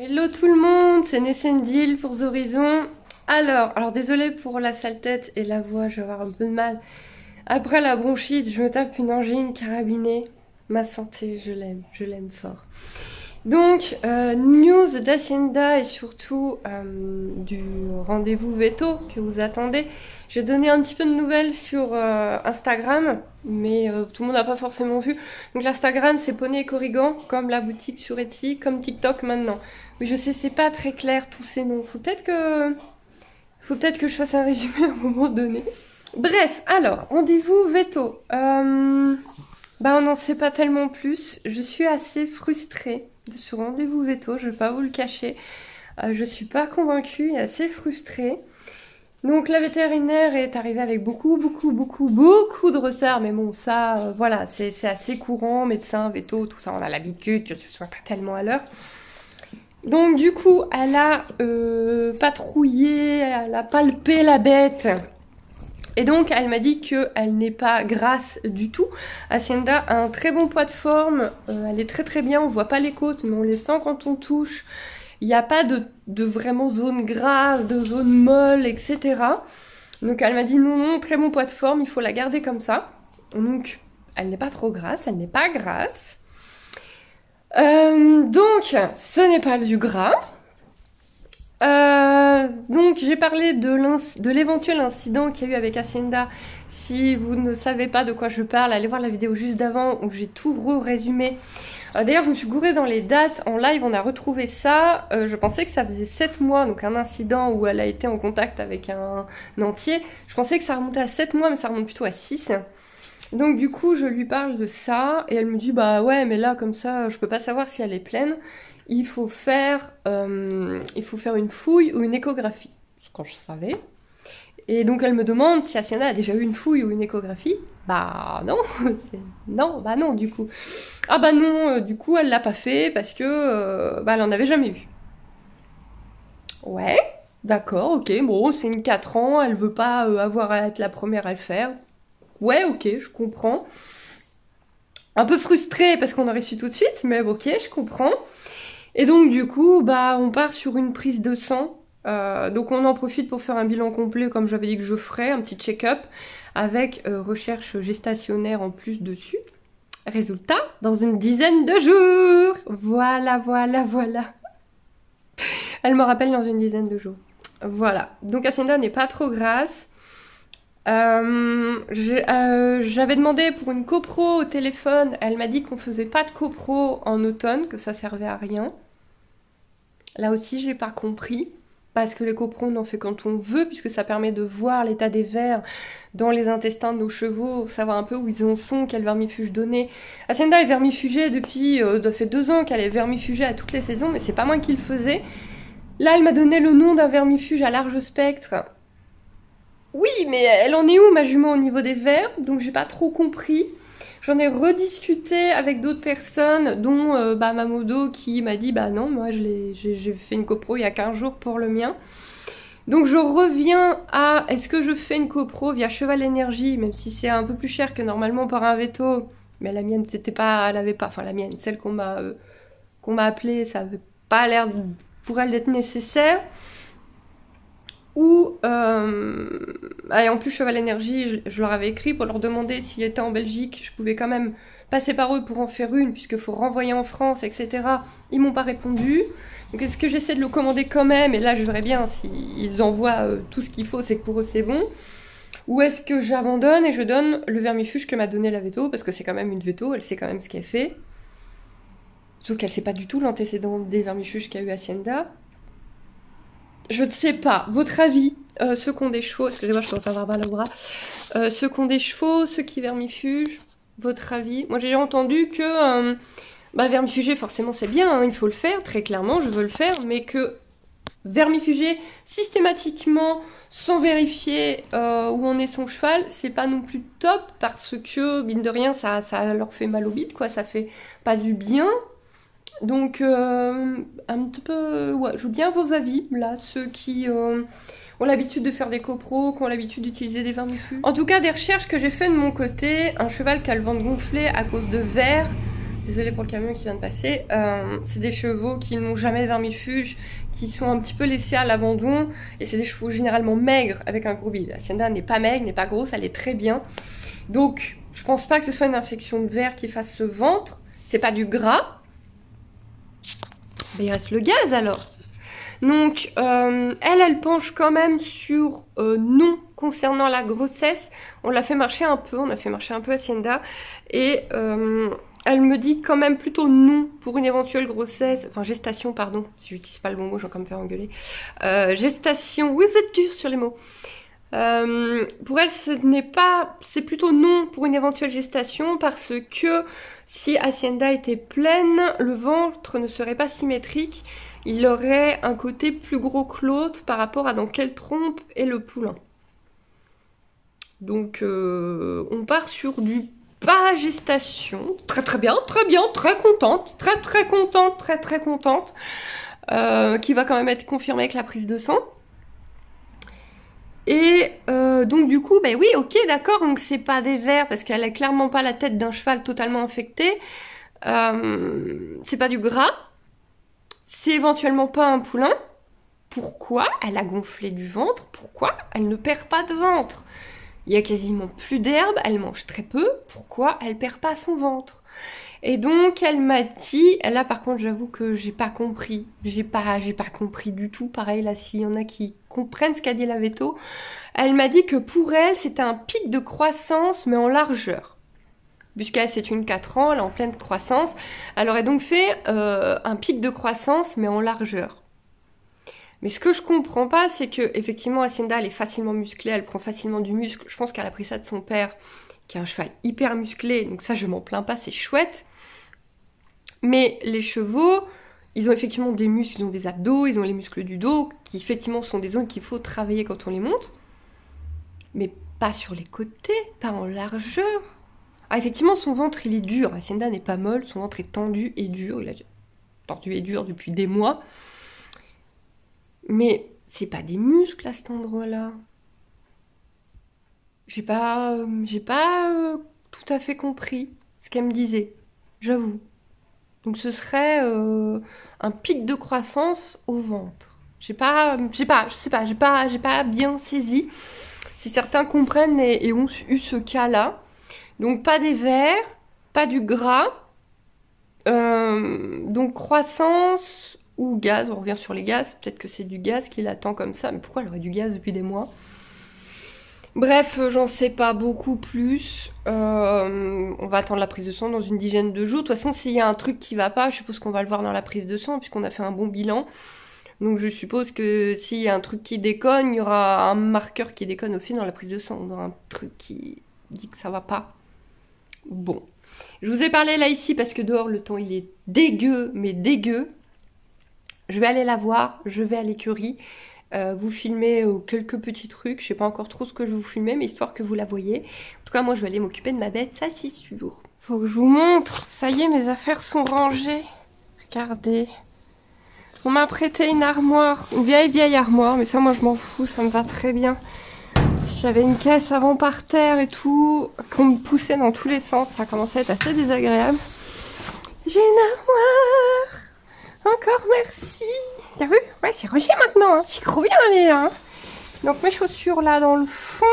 Hello tout le monde, c'est Nessendil pour The Horizon. Alors désolée pour la sale tête et la voix, je vais avoir un peu de mal. Après la bronchite, je me tape une angine carabinée. Ma santé, je l'aime fort. Donc, news d'Hacienda et surtout du rendez-vous veto que vous attendez. J'ai donné un petit peu de nouvelles sur Instagram, mais tout le monde n'a pas forcément vu. Donc l'Instagram, c'est Poney et Corrigan, comme la boutique sur Etsy, comme TikTok maintenant. Oui, je sais, c'est pas très clair tous ces noms. Faut peut-être que je fasse un résumé à un moment donné. Bref, alors, rendez-vous veto. On n'en sait pas tellement plus. Je suis assez frustrée de ce rendez-vous veto, je vais pas vous le cacher. Je suis pas convaincue et assez frustrée. Donc la vétérinaire est arrivée avec beaucoup de retard, mais bon ça, voilà, c'est assez courant, médecin, veto, tout ça, on a l'habitude que ce soit pas tellement à l'heure. Donc du coup, elle a patrouillé, elle a palpé la bête. Et donc, elle m'a dit qu'elle n'est pas grasse du tout. Hacienda a un très bon poids de forme, elle est très bien, on voit pas les côtes, mais on les sent quand on touche. Il n'y a pas de vraiment zone grasse, de zone molle, etc. Donc elle m'a dit non, très bon poids de forme, il faut la garder comme ça. Donc, elle n'est pas trop grasse, elle n'est pas grasse. Donc, ce n'est pas du gras. Donc j'ai parlé de l'éventuel incident qu'il y a eu avec Hacienda. Si vous ne savez pas de quoi je parle, allez voir la vidéo juste d'avant où j'ai tout résumé. D'ailleurs je me suis gourée dans les dates, en live on a retrouvé ça. Je pensais que ça faisait 7 mois, donc un incident où elle a été en contact avec un entier. Je pensais que ça remontait à 7 mois mais ça remonte plutôt à 6. Donc du coup je lui parle de ça et elle me dit bah ouais mais là comme ça je peux pas savoir si elle est pleine. Il faut faire une fouille ou une échographie. Ce que je savais. Et donc elle me demande si Hacienda a déjà eu une fouille ou une échographie. Bah non, non du coup. Ah bah non, du coup elle l'a pas fait parce que elle en avait jamais eu. Ouais, d'accord, ok, bon c'est une 4 ans, elle veut pas avoir à être la première à le faire. Ouais, ok, je comprends. Un peu frustrée parce qu'on aurait su tout de suite, mais ok, je comprends. Et donc du coup, on part sur une prise de sang. Donc on en profite pour faire un bilan complet, comme j'avais dit que je ferais, un petit check-up, avec recherche gestationnaire en plus dessus. Résultat, dans une dizaine de jours. Voilà. Elle me rappelle dans une dizaine de jours. Voilà. Donc Hacienda n'est pas trop grasse. J'avais demandé pour une copro au téléphone, elle m'a dit qu'on faisait pas de copro en automne, que ça servait à rien. Là aussi j'ai pas compris, parce que les copros on en fait quand on veut, puisque ça permet de voir l'état des vers dans les intestins de nos chevaux, savoir un peu où ils en sont, quel vermifuge donner. Hacienda est vermifugée depuis, ça fait 2 ans qu'elle est vermifugée à toutes les saisons, mais c'est pas moi qui le faisais. Là elle m'a donné le nom d'un vermifuge à large spectre. Oui, mais elle en est où ma jument au niveau des vers? Donc j'ai pas trop compris. J'en ai rediscuté avec d'autres personnes, dont ma modo qui m'a dit non, moi j'ai fait une copro il y a 15 jours pour le mien. Donc je reviens à est-ce que je fais une copro via Cheval Énergie, même si c'est un peu plus cher que normalement par un veto, mais la mienne c'était pas, elle avait pas, enfin la mienne, celle qu'on m'a appelée, ça avait pas l'air pour elle d'être nécessaire. Ou, et en plus Cheval Énergie, je leur avais écrit pour leur demander s'ils étaient en Belgique, je pouvais quand même passer par eux pour en faire une, puisqu'il faut renvoyer en France, etc. Ils m'ont pas répondu. Donc est-ce que j'essaie de le commander quand même, et là je verrai bien s'ils envoient tout ce qu'il faut, c'est que pour eux c'est bon. Ou est-ce que j'abandonne et je donne le vermifuge que m'a donné la veto, parce que c'est quand même une veto, elle sait quand même ce qu'elle fait. Sauf qu'elle sait pas du tout l'antécédent des vermifuges qu'a eu Hacienda. Je ne sais pas. Votre avis, ceux qui ont des chevaux, excusez-moi, je commence à avoir mal au bras, ceux qui ont des chevaux, ceux qui vermifugent, votre avis. Moi, j'ai entendu que vermifuger, forcément, c'est bien, hein, il faut le faire, très clairement, je veux le faire, mais que vermifuger systématiquement, sans vérifier où en est son cheval, c'est pas non plus top, parce que, mine de rien, ça leur fait mal au bide, quoi, ça fait pas du bien. Donc, un petit peu, ouais, je veux bien vos avis, là, ceux qui ont l'habitude de faire des copros, qui ont l'habitude d'utiliser des vermifuges. En tout cas, des recherches que j'ai fait de mon côté, un cheval qui a le ventre gonflé à cause de vers, Désolée pour le camion qui vient de passer. C'est des chevaux qui n'ont jamais de vermifuge, qui sont un petit peu laissés à l'abandon. Et c'est des chevaux généralement maigres avec un gros bide. Hacienda n'est pas maigre, n'est pas grosse, elle est très bien. Donc, je pense pas que ce soit une infection de verre qui fasse ce ventre. C'est pas du gras. Mais il reste le gaz alors. Donc, elle penche quand même sur non concernant la grossesse. On l'a fait marcher un peu, on a fait marcher un peu Hacienda. Et elle me dit quand même plutôt non pour une éventuelle grossesse. Enfin, gestation, pardon. Si j'utilise pas le bon mot, je vais quand même me faire engueuler. Gestation, oui, vous êtes dur sur les mots. Pour elle, c'est plutôt non pour une éventuelle gestation parce que si Hacienda était pleine, le ventre ne serait pas symétrique. Il aurait un côté plus gros que l'autre par rapport à dans quelle trompe est le poulain. Donc on part sur du pas gestation. Très bien, très contente. Très contente. Qui va quand même être confirmée avec la prise de sang. Et donc du coup, oui, ok, d'accord, donc c'est pas des vers parce qu'elle a clairement pas la tête d'un cheval totalement infecté. C'est pas du gras. C'est éventuellement pas un poulain. Pourquoi elle a gonflé du ventre? Pourquoi elle ne perd pas de ventre? Il y a quasiment plus d'herbe, elle mange très peu. Pourquoi elle perd pas son ventre? Et donc elle m'a dit, là par contre j'avoue que j'ai pas compris. J'ai pas compris du tout. Pareil là, s'il y en a qui comprennent ce qu'a dit la véto, elle m'a dit que pour elle c'était un pic de croissance mais en largeur. Puisqu'elle c'est une 4 ans, elle est en pleine croissance. Elle aurait donc fait un pic de croissance mais en largeur. Mais ce que je comprends pas, c'est que effectivement Hacienda elle est facilement musclée, elle prend facilement du muscle. Je pense qu'elle a pris ça de son père, qui est un cheval hyper musclé, donc ça je m'en plains pas, c'est chouette. Mais les chevaux, ils ont effectivement des muscles, ils ont des abdos, ils ont les muscles du dos, qui effectivement sont des zones qu'il faut travailler quand on les monte. Mais pas sur les côtés, pas en largeur. Ah, effectivement, son ventre, il est dur. Hacienda n'est pas molle, son ventre est tendu et dur. Il a tendu et dur depuis des mois. Mais c'est pas des muscles à cet endroit-là. J'ai pas tout à fait compris ce qu'elle me disait, j'avoue. Donc ce serait un pic de croissance au ventre. J'ai pas bien saisi. Si certains comprennent et ont eu ce cas-là. Donc pas des vers, pas du gras. Donc croissance ou gaz, on revient sur les gaz. Peut-être que c'est du gaz qui l'attend comme ça. Mais pourquoi elle aurait du gaz depuis des mois? Bref, j'en sais pas beaucoup plus. On va attendre la prise de sang dans une dizaine de jours. De toute façon, s'il y a un truc qui va pas, je suppose qu'on va le voir dans la prise de sang, puisqu'on a fait un bon bilan. Donc je suppose que s'il y a un truc qui déconne, il y aura un marqueur qui déconne aussi dans la prise de sang. On aura un truc qui dit que ça va pas. Bon. Je vous ai parlé là ici parce que dehors le temps il est dégueu, mais dégueu. Je vais aller la voir, je vais à l'écurie. Vous filmer quelques petits trucs, je sais pas encore trop ce que je vais vous filmer, mais histoire que vous la voyez. En tout cas, moi je vais aller m'occuper de ma bête, ça c'est sûr. Faut que je vous montre, ça y est, mes affaires sont rangées. Regardez. On m'a prêté une armoire, une vieille armoire, mais ça moi je m'en fous, ça me va très bien. J'avais une caisse avant par terre et tout, qu'on me poussait dans tous les sens, ça commençait à être assez désagréable. J'ai une armoire. Encore merci. T'as vu? Ouais, c'est rangé maintenant. Hein. C'est trop bien aller là. Hein. Donc mes chaussures là dans le fond.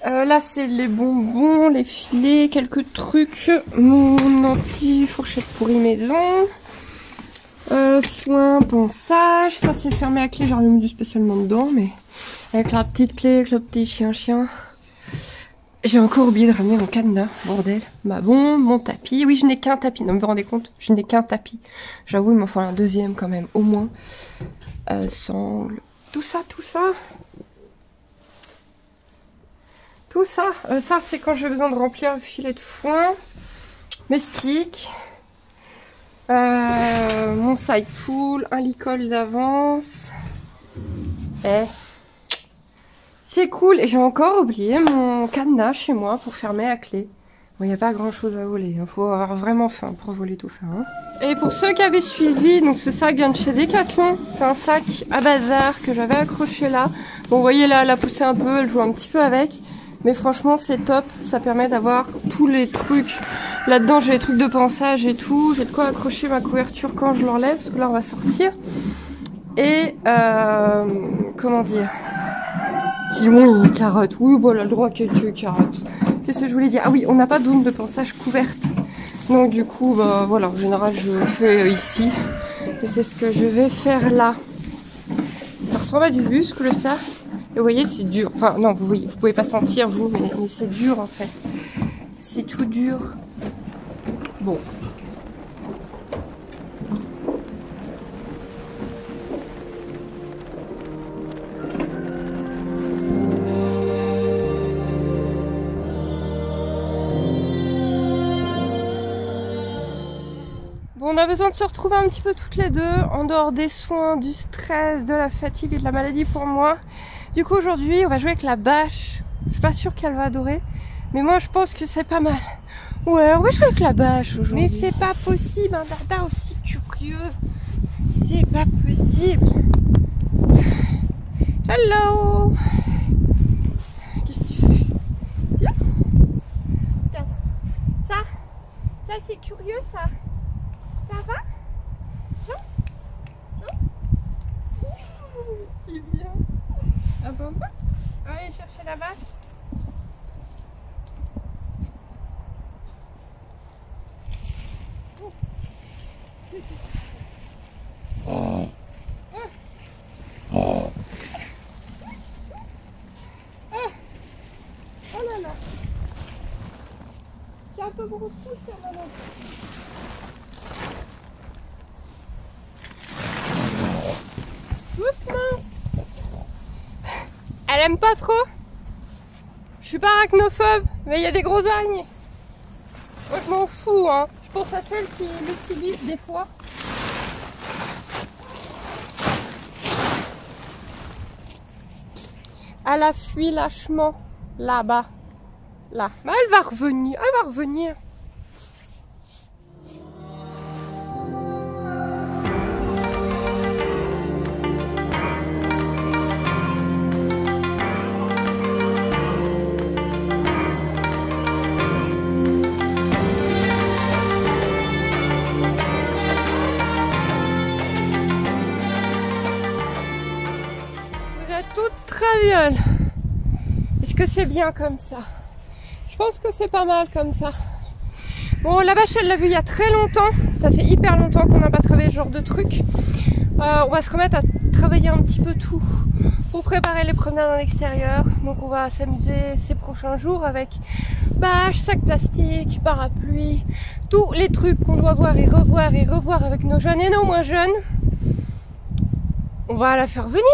Là c'est les bonbons, les filets, quelques trucs. Mon anti-fourchette pourrie maison. Soin, pansage. Ça c'est fermé à clé. J'aurais mis du spécialement dedans, mais avec la petite clé, avec le petit chien. J'ai encore oublié de ramener mon cadenas, bordel. Ma bombe, mon tapis. Oui, je n'ai qu'un tapis. Non, vous vous rendez compte? Je n'ai qu'un tapis. J'avoue, il m'en faut un deuxième quand même, au moins. Sangle. Tout ça. Ça, c'est quand j'ai besoin de remplir le filet de foin. Mes sticks. Mon side pool. Un licol d'avance. C'est cool, et j'ai encore oublié mon cadenas chez moi pour fermer à clé. Bon, il n'y a pas grand chose à voler, il faut avoir vraiment faim pour voler tout ça. Hein. Et pour ceux qui avaient suivi, donc ce sac vient de chez Decathlon. C'est un sac à bazar que j'avais accroché là. Bon, vous voyez là, elle a poussé un peu, elle joue un petit peu avec. Mais franchement, c'est top, ça permet d'avoir tous les trucs Là-dedans, j'ai les trucs de pansage et tout. J'ai de quoi accrocher ma couverture quand je l'enlève, parce que là, on va sortir. Et, comment dire? Simon, il carotte. Oui, bon, elle a le droit que tu carottes. Qu'est-ce que je voulais dire? Ah oui, on n'a pas de zone de pansage couverte. Donc, du coup, bah, voilà, en général, je le fais ici. Et c'est ce que je vais faire là. Ça ressemble à du muscle, ça. Et vous voyez, c'est dur. Enfin, non, vous voyez, vous pouvez pas sentir, vous, mais c'est dur, en fait. C'est tout dur. Bon. Bon, on a besoin de se retrouver un petit peu toutes les deux, en dehors des soins, du stress, de la fatigue et de la maladie pour moi. Du coup, aujourd'hui, on va jouer avec la bâche. Je suis pas sûre qu'elle va adorer, mais moi, je pense que c'est pas mal. Ouais, on va jouer avec la bâche aujourd'hui. Mais c'est pas possible, un dada aussi curieux. C'est pas possible. Hello. Qu'est-ce que tu fais? Viens. Tiens. Ça c'est curieux, ça. Ça va? Tiens. Il vient. Ah bon? Allez chercher la vache. Oh là là. C'est un peu beaucoup ça maman. Doucement. Elle aime pas trop. Je suis pas arachnophobe, mais il y a des gros araignées. Moi je m'en fous, hein. Je pense à celles qui l'utilisent des fois. Elle a fui lâchement là-bas. Là. Mais elle va revenir. Elle va revenir. Vous êtes toutes très violes. Est-ce que c'est bien comme ça? Je pense que c'est pas mal comme ça. Bon, la vache, elle l'a vu il y a très longtemps. Ça fait hyper longtemps qu'on n'a pas travaillé ce genre de truc. On va se remettre à travailler un petit peu tout pour préparer les promenades en extérieur. Donc on va s'amuser ces prochains jours avec bâche, sac plastique, parapluie, tous les trucs qu'on doit voir et revoir avec nos jeunes et nos moins jeunes. On va la faire venir.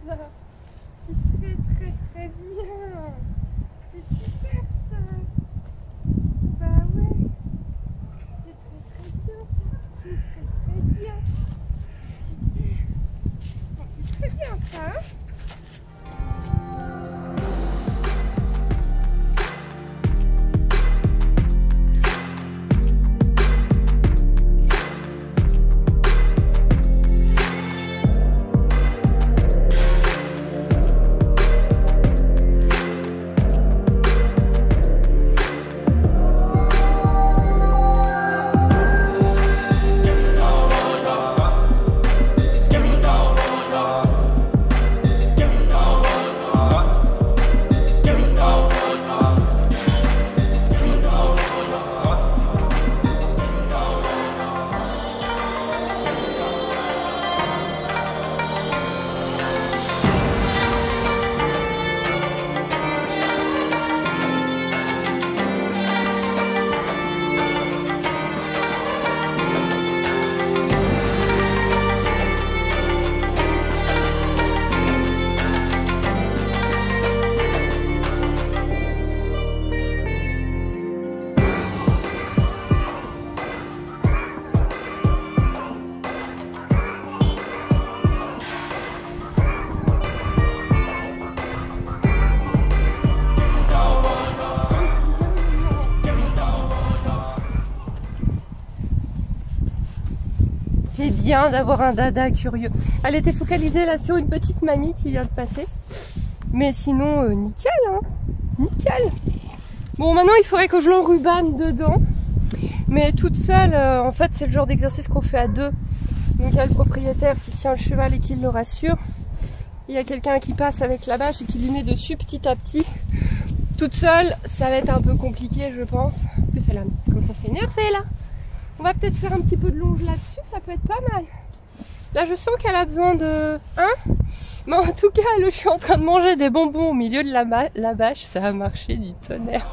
ça. C'est très très très bien. C'est super ça. Bah ouais. C'est très très bien ça. C'est très très bien. Super. Bon, c'est très bien ça. C'est bien d'avoir un dada curieux. Elle était focalisée là sur une petite mamie qui vient de passer. Mais sinon, nickel, hein. Nickel. Bon, maintenant, il faudrait que je l'enrubane dedans. Mais toute seule, en fait, c'est le genre d'exercice qu'on fait à deux. Donc, il y a le propriétaire qui tient le cheval et qui le rassure. Il y a quelqu'un qui passe avec la bâche et qui lui met dessus petit à petit. Toute seule, ça va être un peu compliqué, je pense. En plus, elle a comme ça s'énerver là. On va peut-être faire un petit peu de longe là-dessus, ça peut être pas mal. Là, je sens qu'elle a besoin de... Hein? Mais en tout cas, je suis en train de manger des bonbons au milieu de la bâche. Ça a marché du tonnerre.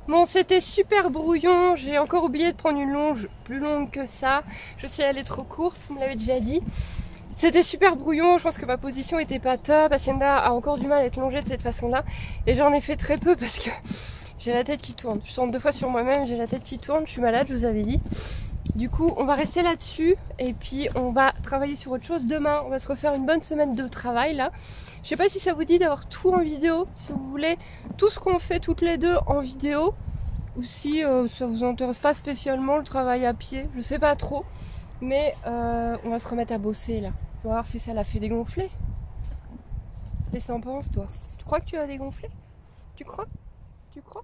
Bon, c'était super brouillon, j'ai encore oublié de prendre une longe plus longue que ça. Je sais, elle est trop courte, vous me l'avez déjà dit. C'était super brouillon, je pense que ma position était pas top. Hacienda a encore du mal à être longée de cette façon-là. Et j'en ai fait très peu parce que j'ai la tête qui tourne. Je tourne 2 fois sur moi-même, j'ai la tête qui tourne, je suis malade, je vous avais dit. Du coup, on va rester là-dessus et puis on va travailler sur autre chose demain. On va se refaire une bonne semaine de travail là. Je sais pas si ça vous dit d'avoir tout en vidéo, si vous voulez tout ce qu'on fait toutes les deux en vidéo, ou si ça vous intéresse pas spécialement le travail à pied, je sais pas trop. Mais on va se remettre à bosser là. On va voir si ça l'a fait dégonfler. Qu'est-ce que t'en penses toi? Tu crois que tu as dégonflé? Tu crois? Tu crois?